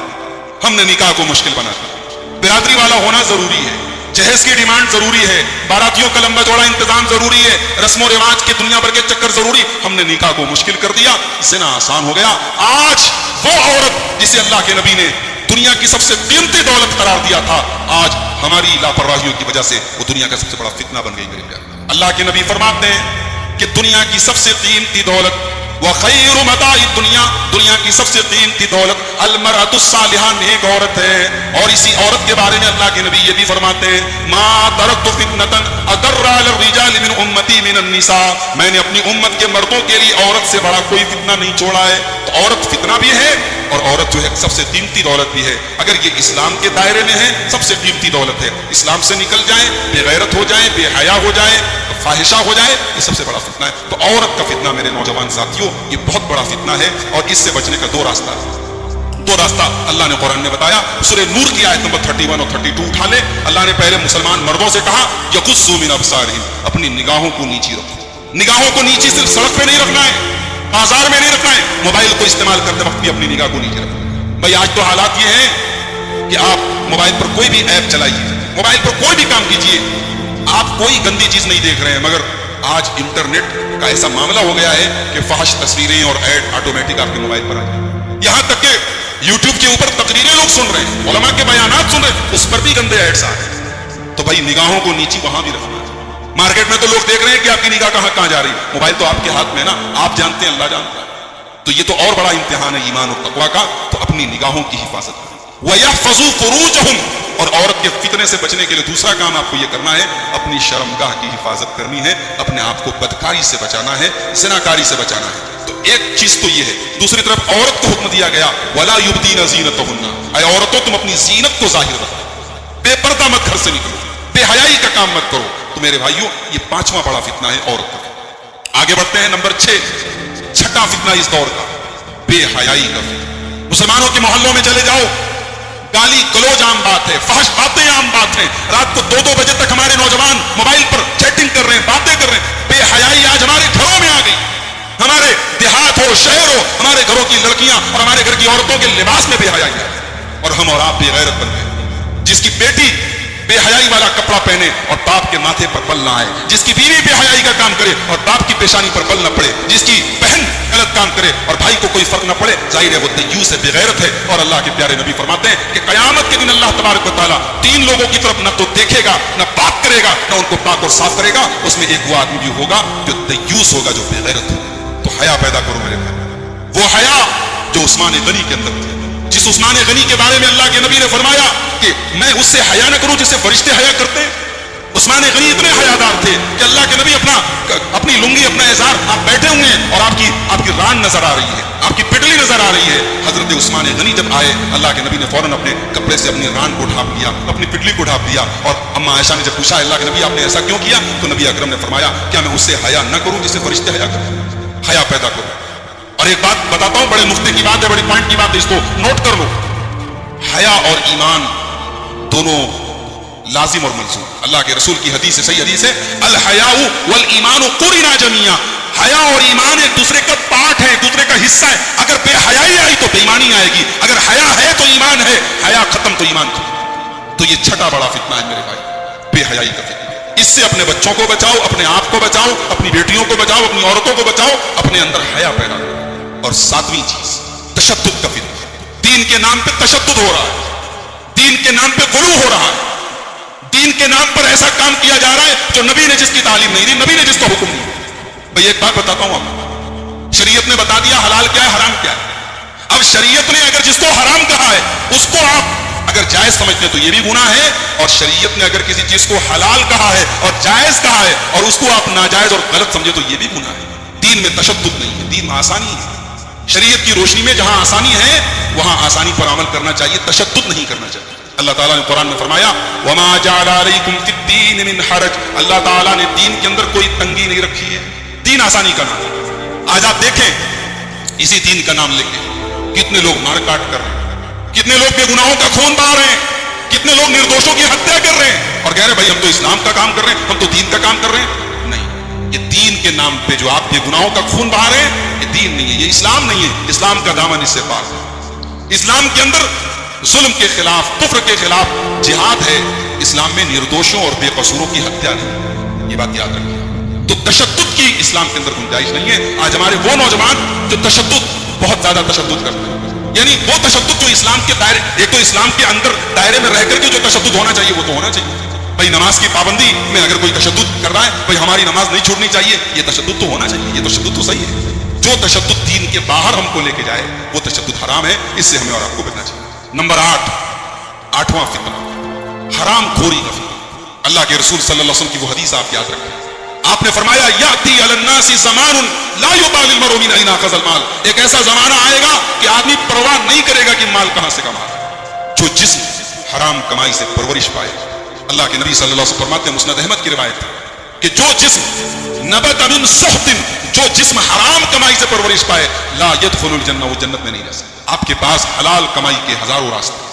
हमने निकाह को मुश्किल बना दिया। बिरादरी वाला होना जरूरी है, जहेज की डिमांड जरूरी है, बारातियों का लंबा चौड़ा इंतजाम जरूरी है, रस्मो रिवाज के दुनिया भर के चक्कर जरूरी। हमने निकाह को मुश्किल कर दिया, जिना आसान हो गया। आज वो औरत जिसे अल्लाह के नबी ने दुनिया की सबसे कीमती दौलत करार दिया था, आज हमारी लापरवाहियों की वजह से वो दुनिया का सबसे बड़ा फितना बन गई मेरे प्यारे। अल्लाह के नबी फरमाते हैं कि दुनिया की सबसे कीमती दौलत व खैरु मताई दुनिया, दुनिया की सबसे कीमती दौलत अल-मरअतुस सालिहा, नेक औरत है। और इसी औरत के बारे में अल्लाह के नबी ये भी फरमाते हैं, मा तरक्तु फितनतन अदर्रा अल-रिजाल मिन उम्मती मिन अन्निसा, मैंने अपनी उम्मत के मर्दों के लिए औरत से बड़ा कोई फितना नहीं छोड़ा है। तो औरत फितना भी है और औरत जो है सबसे कीमती दौलत भी है। अगर ये इस्लाम के दायरे में है, सबसे कीमती दौलत है। इस्लाम से निकल जाए, बेगैरत हो जाए, बेहया हो जाए, फाहिशा हो जाए, ये सबसे बड़ा फितना है। तो औरत का फितना मेरे नौजवान साथियों, ये बहुत बड़ा फितना है और इससे बचने का दो रास्ता है। दो रास्ता अल्लाह ने कुरान में बताया। सूरह नूर की आयत नंबर 31 और 32 उठा ले। अल्लाह ने पहले मुसलमान मर्दों से कहा, यकुस्सू मिन अबसारिहिम, अपनी निगाहों को नीची रखो। निगाहों को नीची सिर्फ सड़क पे नहीं रखना है, बाजार में नहीं रखना है, मोबाइल को इस्तेमाल करते वक्त भी अपनी निगाह को नीचे रखना। भाई आज तो हालात ये हैं कि आप मोबाइल पर कोई भी ऐप चलाइए, मोबाइल पर कोई भी काम कीजिए, आप कोई गंदी चीज नहीं देख रहे हैं, मगर आज इंटरनेट का ऐसा मामला हो गया है कि फहश तस्वीरें और ऐड ऑटोमेटिक आपके मोबाइल पर आ जाए। यहां तक कि यूट्यूब के ऊपर तकरीरें लोग सुन रहे हैं, उलमा के बयानात सुन रहे हैं, उस पर भी गंदे ऐड्स आ रहे हैं। तो भाई निगाहों को नीची वहां भी रखना है। मार्केट में तो लोग देख रहे हैं कि आपकी निगाह कहां जा रही है, मोबाइल तो आपके हाथ में ना, आप जानते हैं, अल्लाह जानता है। तो ये तो और बड़ा इम्तिहान है ईमान और तकवा का। तो अपनी निगाहों की हिफाजत करें। वयहफज़ू फुरूजहुम, और औरत के फितने से बचने के लिए दूसरा काम आपको ये करना है, अपनी शर्मगाह की हिफाजत करनी है, अपने आप को बदकारी से बचाना है, ज़िनाकारी से बचाना है। तो एक चीज तो ये है। दूसरी तरफ औरत को हुक्म दिया गया, वला युब्दीना ज़ीनतहुन्ना, ऐ औरतों तुम अपनी जीनत को जाहिर रखो, बेपर्दा मत घर से निकलो, बेहयाई का काम मत करो। तो मेरे भाइयों, ये पांचवा बड़ा फितना है औरत का। आगे बढ़ते हैं नंबर 6, छठा फितना इस दौर का, बेहयाई का फितना। मुसलमानों के मोहल्लों में चले जाओ, गाली गलौज आम बात है, फहश बातें आम बात है। रात को 2-2 बजे तक हमारे नौजवान मोबाइल पर चैटिंग कर रहे हैं, बातें कर रहे हैं। बेहयाई आज हमारे घरों में आ गई। हमारे देहात हो, शहर हो, हमारे घरों की लड़कियां और हमारे घर की औरतों के लिबास में बेहयाई है, और हम और आप बेगैरत बन गए। जिसकी बेटी बेहयाई वाला कपड़ा पहने और बाप के माथे पर बल ना आए, जिसकी बीवी बेहयाई का काम करे और बाप की पेशानी पर बल न पड़े, जिसकी बहन गलत काम करे और भाई को कोई कोई फर्क न पड़े, जाहिर है वो दय्यूस है, बेगैरत है। और अल्लाह के प्यारे नबी फरमाते हैं कि कयामत के दिन अल्लाह तबारक व तआला 3 लोगों की तरफ न तो देखेगा, न बात करेगा, न उनको पाक और साफ करेगा। उसमें एक वो आदमी भी होगा जो दय्यूस होगा, जो बेगैरत होगा। तो हया पैदा करो मेरे भाई, वो हया जो उस्मान गनी के अंदर थी। जिस उस्मान गनी के बारे में अल्लाह के नबी ने फरमाया कि मैं उससे हया न करूं जिससे फरिश्ते हया करते हैं। उस्मान गनी इतने हयादार थे कि अल्लाह के नबी अपनी लुंगी, अपना इज़ार, आप बैठे हुए हैं और आपकी रान नजर आ रही है, आपकी पिटली नजर आ रही है। हजरत उस्मान गनी जब आए, अल्लाह के नबी ने फौरन अपने कपड़े से अपनी रान को ढांप लिया, अपनी पिटली को ढांप दिया। और अम्मा आयशा ने जब पूछा अल्लाह के नबी आपने ऐसा क्यों किया, तो नबी अकरम ने फरमाया क्या मैं उससे हया न करूं जिससे फरिश्ते हया करें। हया पैदा करो। और एक बात बताता हूं, बड़े नुक्ते की बात है, बड़ी पॉइंट की बात है, इसको नोट कर लो। हया और ईमान दोनों लाजिम और मंसूब। अल्लाह के रसूल की हदीस है, सही हदीस है, अल हयाउ वल ईमानु कुरिना जमिया। हया और ईमान एक दूसरे का पार्ट है, एक दूसरे का हिस्सा है। अगर बेहयाई आई तो बेईमानी आएगी, अगर हया है तो ईमान है, हया खत्म तो ईमान खत्म। तो ये छठा बड़ा फितना है मेरे भाई, बेहयाई का फितना। इससे अपने बच्चों को बचाओ, अपने आप को बचाओ, अपनी बेटियों को बचाओ, अपनी औरतों को बचाओ, अपने अंदर हया पैदा करो। और सातवीं चीज तशद्दुद का फितना। दीन के नाम पे तशद्दुद हो रहा है, दीन के नाम पे गुलू हो रहा है, दीन के नाम पर ऐसा काम किया जा रहा है जो नबी ने जिसकी तालीम नहीं दी, नबी ने जिसको हुक्म दिया। भाई एक बात बताता हूं आपको, शरीयत ने बता दिया हलाल क्या है, हराम क्या है। अब शरीयत ने अगर जिसको हराम कहा है उसको आप अगर जायज समझते हैं तो ये भी गुनाह है, और शरीयत ने अगर किसी चीज को हलाल कहा है और जायज कहा है और उसको आप नाजायज और गलत समझे तो ये भी गुनाह है। दीन में तशद्दुद नहीं है, दीन में आसानी है। शरीयत की रोशनी में जहां आसानी है वहां आसानी पर अमल करना चाहिए, तशद्दुद नहीं करना चाहिए। अल्लाह ताला ने कुरान में फरमाया वमा जअला अलैकुम फिद्दीन मिन हरज। अल्लाह ताला ने दीन के अंदर कोई तंगी नहीं रखी है, दीन आसानी का नाम है। आज आप देखें इसी दीन का नाम लेके कितने लोग मार काट कर रहे हैं, कितने लोग बेगुनाहों का खून बहा रहे हैं, कितने लोग निर्दोषों की हत्या कर रहे हैं और कह रहे हैं भाई हम तो इस्लाम का काम कर रहे हैं, हम तो दीन का काम कर रहे हैं। नहीं, ये दीन के नाम पे जो आप बेगुनाहों का खून बहा रहे हैं ये दीन नहीं है, ये इस्लाम नहीं है। इस्लाम का दामन इससे पार है। इस्लाम के अंदर जुल्म के खिलाफ, कुफ्र के खिलाफ जिहाद है। इस्लाम में निर्दोषों और बेकसूरों की हत्या नहीं, ये बात याद रखिए। तो तशद्दुद की इस्लाम के अंदर गुंजाइश नहीं है। आज हमारे वो नौजवान जो तशद्दुद, बहुत ज्यादा तशद्दुद करते हैं, यानी वो तशद्दुद जो इस्लाम के दायरे, एक तो इस्लाम के अंदर दायरे में रह करके जो तशद्दुद होना चाहिए वो तो होना चाहिए। भाई नमाज की पाबंदी में अगर कोई तशद्दुद कर रहा है, भाई हमारी नमाज नहीं छूटनी चाहिए, ये तशद्दुद तो होना चाहिए, ये तशद्दुद तो सही है। जो तशद्दुद दीन के बाहर हमको लेके जाए वो तशद्दुद हराम है, इससे हमें और आपको बचना चाहिए। नंबर 8, आठवां फितना, हराम खोरी का फितना। अल्लाह के रसूल सल्लल्लाहु अलैहि वसल्लम की वो हदीस आप याद रखें, आपने फरमाया याती अलन्नासी ज़मानुन ला युबालिल मरउ मिन ऐना अख़ज़ल माल। एक ऐसा जमाना आएगा कि आदमी परवाह नहीं करेगा कि माल कहां से कमा रहा है। जो जिस्म हराम कमाई से परवरिश पाए, अल्लाह के नबी सल्लल्लाहु अलैहि वसल्लम फरमाते हैं, मुस्नद अहमद की रिवायत है कि जो जिस्म नबत मिन सुहतिन, जो जिस्म हराम कमाई से परवरिश पाए, ला यदखुलुल जन्नह, वो जन्नत में नहीं जा सकता। आपके पास हलाल कमाई के हजारों रास्ते,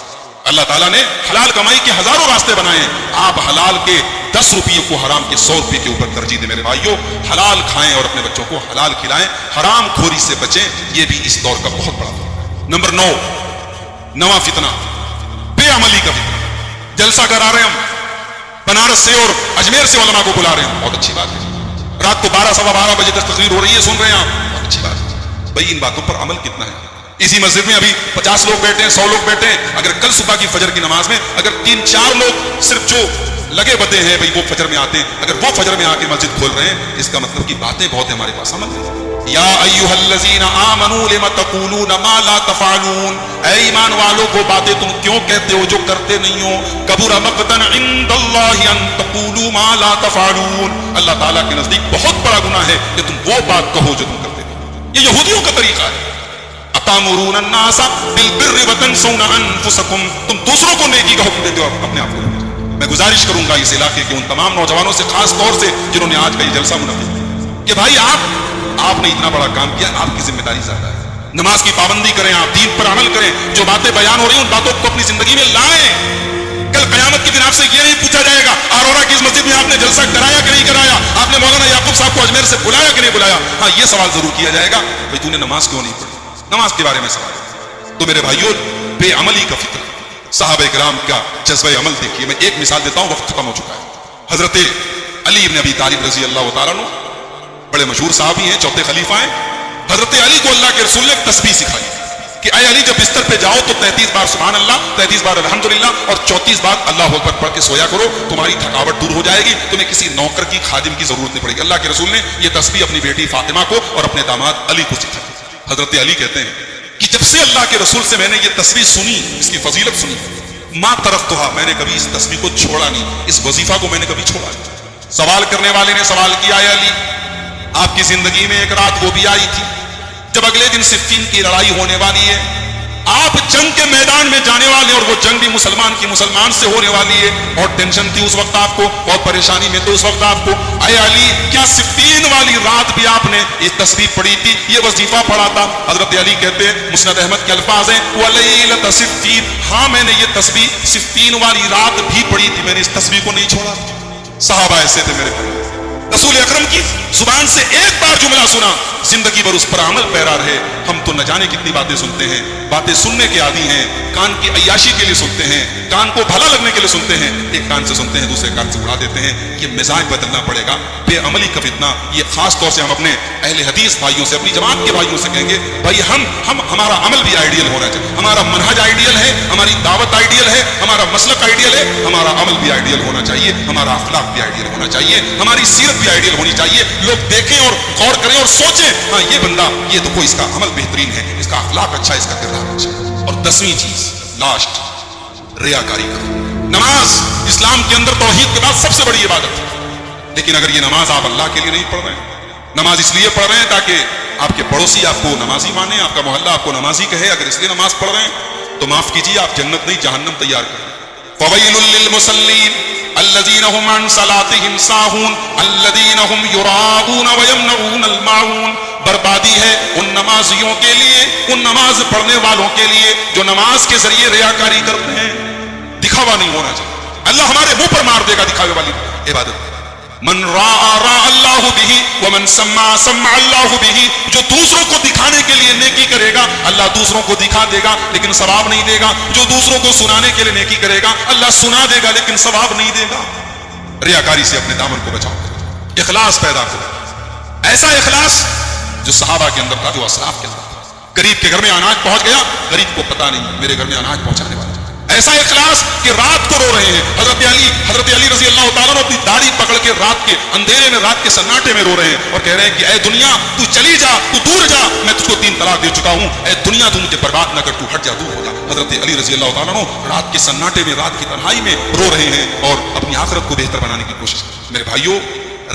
अल्लाह ताला ने हलाल कमाई के हजारों रास्ते बनाए हैं। आप हलाल के 10 रुपये को हराम के 100 रुपये के ऊपर तरजीह दें मेरे भाइयों। हलाल खाएं और अपने बच्चों को हलाल खिलाएं, हराम खोरी से बचें, ये भी इस दौर का बहुत बड़ा फितना है। नंबर 9, नवा फितना, बेअमली का फितना। जलसा करा रहे हम, बनारस से और अजमेर से उलमा को बुला रहे हैं, बहुत अच्छी बात है। रात को 12 सवा 12 बजे तक तकरीर हो रही है, सुन रहे हैं आप, बहुत अच्छी बात है। भाई इन बातों पर अमल कितना है? इसी मस्जिद में अभी 50 लोग बैठे हैं, 100 लोग बैठे हैं, अगर कल सुबह की फजर की नमाज में अगर 3-4 लोग सिर्फ जो लगे बते हैं भाई वो फजर में आते हैं, अगर वो फजर में आके मस्जिद खोल रहे हैं, इसका मतलब की बातें बहुत है हमारे पास, अमल नहीं। या अय्युहल्लज़ीना आमनू लिमा तक़ूलून मा ला तफ़अलून, ऐ ईमान वालों को बातें तुम क्यों कहते हो जो करते नहीं हो। कबुरा मक़तन इंदल्लाहि अन तक़ूलू मा ला तफ़अलून, अल्लाह ताला के नजदीक बहुत बड़ा गुनाह है कि तुम वो बात कहो जो तुम करते नहीं। ये यहूदियों का तरीका है। अतामुरून अन्नासा बिल बिर्रि व तंसौना अनफुसकुम, तुम दूसरों को नेकी का हुक्म देते हो, अपने आप को। मैं गुजारिश करूंगा इस इलाके के उन तमाम नौजवानों से, खास तौर से जिन्होंने आज का ये जलसा मुनक़्क़िद किया, कि भाई आपने इतना बड़ा काम किया, आपकी जिम्मेदारी ज्यादा है। नमाज की पाबंदी करें, आप दीन पर अमल करें, जो बातें बयान हो रही हैं उन बातों को अपनी जिंदगी में लाएं। कल क़यामत के दिन आपसे ये नहीं पूछा जाएगा अरोरा की इस मस्जिद में आपने जलसा कराया कि नहीं कराया, आपने मौलाना याकूब साहब को अजमेर से बुलाया कि नहीं बुलाया। हाँ, ये सवाल जरूर किया जाएगा भाई तूने नमाज क्यों नहीं पढ़ी, नमाज के बारे में सवाल। तो मेरे भाइयों, बेअमली का फितना, साहबा इकराम का जज्बे अमल देखिए। मैं एक मिसाल देता हूं, वक्त खत्म हो चुका है। हजरत अली इब्न अबी तालिब रजी अल्लाह तआला अन्हु बड़े मशहूर साहबी हैं, चौथे खलीफा हैं। हजरत अली को अल्लाह के रसूल ने एक तस्बीह सिखाई कि अय अली जब बिस्तर पे जाओ तो 33 बार सुभान अल्लाह, 33 बार अल्हम्दुलिल्लाह और 34 बार अल्लाह अकबर पढ़ के सोया करो, तुम्हारी थकावट दूर हो जाएगी, तुम्हें किसी नौकर की खादिम की जरूरत नहीं पड़ेगी। अल्लाह के रसूल ने यह तस्बीह अपनी बेटी फातिमा को और अपने दामाद अली को सिखाई। हजरत अली कहते हैं कि जब से अल्लाह के रसूल से मैंने ये तस्बीह सुनी, इसकी फजीलत सुनी, माँ तरफ्तुहा, मैंने कभी इस तस्बीह को छोड़ा नहीं, इस वजीफा को मैंने कभी छोड़ा नहीं। सवाल करने वाले ने सवाल किया, अली आपकी जिंदगी में एक रात वो भी आई थी जब अगले दिन सिफ्फीन की लड़ाई होने वाली है, आप जंग के मैदान में जाने वाले और वो जंग भी मुसलमान की मुसलमान से होने वाली है, और टेंशन थी उस वक्त आपको, और परेशानी में तो उस वक्त आपको, अय अली क्या सिफ्फीन वाली रात भी आपने ये तस्बीह पढ़ी थी, ये वजीफा पढ़ा था? हजरत अली कहते हैं, मुस्नद अहमद के अल्फाज हैं, वलैलत सिफ्फीन, हाँ मैंने ये तस्बीह सिफ्फीन वाली रात भी पढ़ी थी, मैंने इस तस्बीह को नहीं छोड़ा। सहाबा ऐसे थे मेरे भाई, रसूल अकरम की जुबान से एक बार जुमला सुना, जिंदगी भर उस पर अमल पैरा रहे। हम तो न जाने कितनी बातें सुनते हैं, बातें सुनने के आदी हैं, कान की अय्याशी के लिए सुनते हैं, कान को भला लगने के लिए सुनते हैं, एक कान से सुनते हैं दूसरे कान से उड़ा देते हैं। ये मिजाज बदलना पड़ेगा, बेअमली का फितना। ये खास तौर से हम अपने अहले हदीस भाइयों से, अपनी जमात के भाइयों से कहेंगे, भाई हमारा अमल भी आइडियल होना चाहिए, हमारा मनहज आइडियल है, हमारी दावत आइडियल है, हमारा मसलक आइडियल है, हमारा अमल भी आइडियल होना चाहिए, हमारा अखलाक भी आइडियल होना चाहिए, हमारी सीरत भी आइडियल होनी चाहिए। लोग देखें और गौर करें और सोचें, हाँ ये बंदा, ये तो कोई इसका अमल बेहतरीन है, इसका अखलाक अच्छा है, इसका किरदार अच्छा है। और 10वीं चीज लास्ट, रियाकारी का। नमाज इस्लाम के अंदर तौहीद के बाद सबसे बड़ी इबादत है, लेकिन अगर ये नमाज आप अल्लाह के लिए नहीं पढ़ रहे हैं, नमाज इसलिए पढ़ रहे हैं ताकि आपके पड़ोसी आपको नमाजी माने, आपका मोहल्ला आपको नमाजी कहे, अगर इसलिए नमाज पढ़ रहे हैं तो माफ कीजिए, आप जन्नत नहीं जहन्नम तैयार करें। फवैलुल लिल मुसल्लीन अल्लज़ीना हुम अन सलातिहिम साहून अल्लज़ीना हुम युराऊन व यमनऊनल माऊन, बर्बादी है उन नमाजियों के लिए, उन नमाज पढ़ने वालों के लिए जो नमाज के जरिए रियाकारी करते हैं। दिखावा नहीं होना चाहिए, अल्लाह हमारे मुंह पर मार देगा दिखावे वाली इबादत। मन राअ राअ अल्लाहु बिही व मन सम्मा सम्मा अल्लाहु बिही, जो दूसरों को दिखाने के लिए नेकी करेगा अल्लाह दूसरों को दिखा देगा लेकिन सवाब नहीं देगा, जो दूसरों को सुनाने के लिए नेकी करेगा अल्लाह सुना देगा लेकिन सवाब नहीं देगा। रियाकारी से अपने दामन को बचाओ, इखलास पैदा करो, ऐसा इखलास जो सहाबा के अंदर था, जो असलाफ के अंदर था। गरीब के घर में अनाज पहुंच गया, गरीब को पता नहीं मेरे घर में अनाज पहुंचाने वाला, ऐसा इखलास कि रात को रो रहे हैं। हजरत अली रजी अल्लाह तआला अन्हु अपनी दाढ़ी पकड़ के रात के अंधेरे में, रात के सन्नाटे में रो रहे हैं और कह रहे हैं कि ऐ दुनिया तू चली जा, तू दूर जा, मैं तुझको 3 तलाक दे चुका हूं, ऐ दुनिया तू मुझे बर्बाद न कर, तू हट जा, दूर हो जा। हजरत अली रजी अल्लाह तआला अन्हु रात के सन्नाटे में, रात की तन्हाई में रो रहे हैं और अपनी आखिरत को बेहतर बनाने की कोशिश कर। मेरे भाइयों,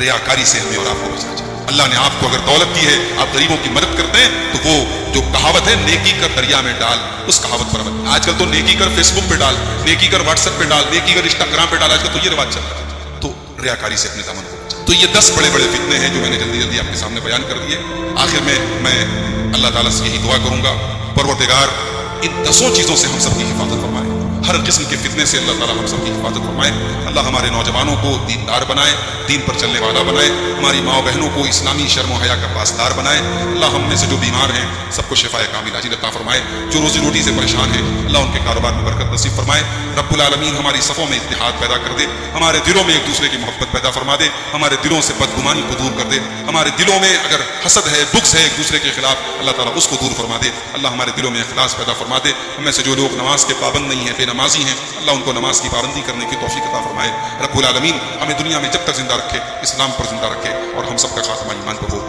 रियाकारी से हमें और आपको बचना चाहिए। अल्लाह ने आपको अगर दौलत दी है, आप गरीबों की मदद करते हैं, तो वो जो कहावत है नेकी कर दरिया में डाल, उस कहावत पर अमल। आजकल तो नेकी कर फेसबुक पे डाल, नेकी कर व्हाट्सएप पे डाल, नेकी कर इंस्टाग्राम पे डाल, आजकल तो ये रिवाज चल रहा है। तो रियाकारी से अपने दामन को बचाओ। तो ये 10 बड़े बड़े फितने हैं जो मैंने जल्दी जल्दी आपके सामने बयान कर दिए। आखिर में मैं अल्लाह ताला से यही दुआ करूंगा, परवरदिगार इन 10 चीजों से हम सबकी हिफाजत फरमाए, हर किस्म के फितने से अल्लाह ताला हम सबकी हिफाजत फरमाए। अल्लाह हमारे नौजवानों को दीनदार बनाए, दीन पर चलने वाला बनाए, हमारी माँ बहनों को इस्लामी शर्म हया का पासदार बनाए। अल्लाह हम में से जो बीमार हैं सबको शिफाए कामिल अजील अता फरमाए, जो रोजी रोटी से परेशान हैं अल्लाह उनके कारोबार में बरकत नसीब फरमाए। रब्बुल आलमीन हमारी सफ़ों में इत्तेहाद पैदा कर दे, हमारे दिलों में एक दूसरे की मोहब्बत पैदा फरमा दे, हमारे दिलों से बदगुमानी को दूर कर दे, हमारे दिलों में अगर हसद है, बुग़्ज़ है एक दूसरे के खिलाफ, अल्लाह ताला उसको दूर फरमा दे। अल्लाह हमारे दिलों में इखलास पैदा फरमा दे। हमें से जो लोग नमाज के पाबंद नहीं है, बेनमाजी हैं, अल्लाह उनको नमाज की पाबंदी करने की तौफीक अता फरमाए। रब्बुल आलमीन हमें दुनिया में जब तक जिंदा रखे, इस्लाम पर जिंदा रखे और हम सबका खात्मा ईमान पर हो।